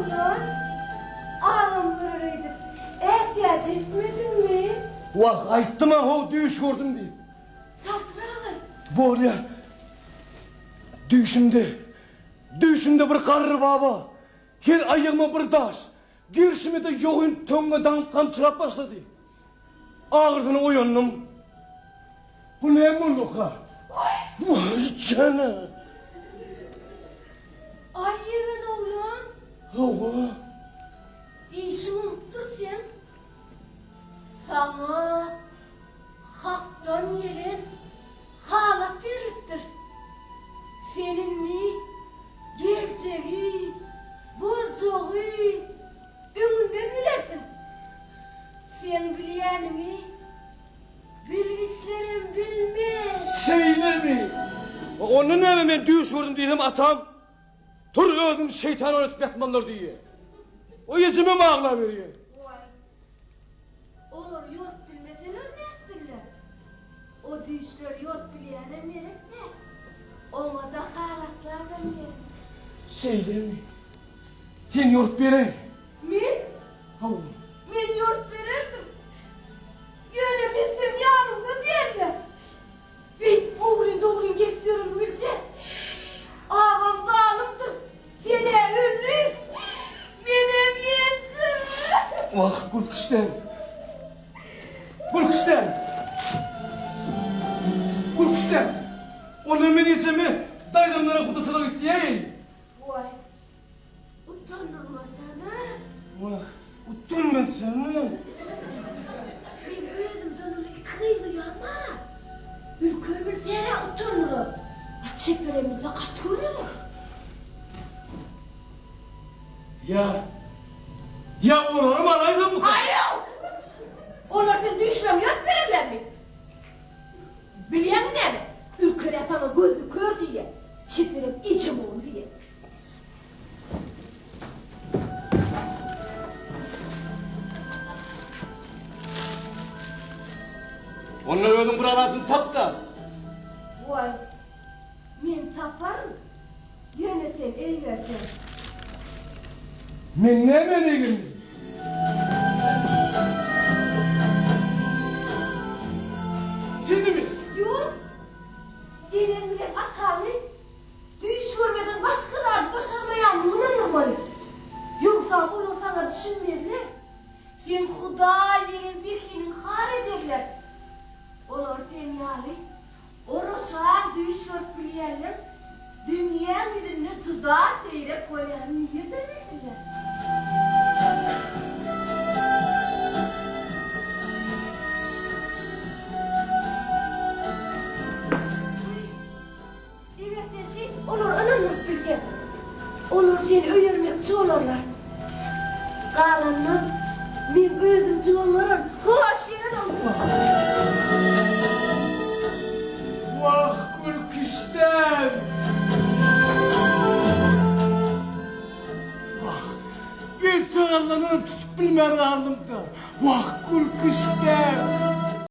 oğlan? Ağam vururuydu. İhtiyaç etmedin mi? Vah ayttım ha o düğüş gördüm diye. Saltırağın. Böyle düşümde bir karı baba. Her ayağıma bir taş. Girişime de yoğun töngeden kamçırap başladı. Ağırdığını uyandım. Bu ne mulluk ha? Vay canına. Ay yığın oğlan. Hava. İşi unuttu sen. Sana haktan gelen halat verirdir. Seninle gerçeği, borcuğu, önünden bilersin. Sen bileyenini bilgislerin bilmez. Şeyle mi? Onun elime düğüş vurdum diyelim atam. Dur öldüm şeytan öğretmenler diye. O yüzüme mi ağla veriyor? Vay. Olur yort bilmeseler ne etsinler? O dişler yort bileyene merek de. Ona da halatlardan merek. Şeyle mi? Sen yurt bere. Min? Hava. Min yort verirdim. Yöne bilsem yanımda derler. Beyt uğrun getiririm bilse. Ağam zalimdir. Seni ünlü. Benim yetim. Vah Gülkışten. Gülkışten. Gülkışten. Onun menizemi dayılarına kutusuna gitti ya. Vay. Utanma sana. Vah utanma sana. Ben özümden öyle kıydı yanlara. Ülkür bir seyre utanırım. Çeperemize katırırım. Ya onları malaydın mı? Hayır! Onlar sen düşünemiyor verirler mi? Bilen ne mi? Ülkür etama gözü kör diye. Çeperim içim oğlu diye. Onunla öldüm buralarını tap da. Vay. Men taparım. Yine sen eylersen. Men ne men ilgili? Şimdi mi? Yok. Dinen bile atarlı. Düş görmeden başkalarını başarmayan bunu anlamayı. Yoksa bunu sana düşünmediler. Sen Huday veren birliğini har ederler. Onlar sen yani. Orası düş görüp bileyelim. Dünya birine tudar değerek koyanı niye demediler? Olur ananız bize. Olur seni öldürmekçi olurlar. Kalanlar ben özümcü olurum. Hoş yerin olur. Vah Gülkışten. Vah. Bir tığırlarını tutup bilmem aldım da. Vah Gülkışten.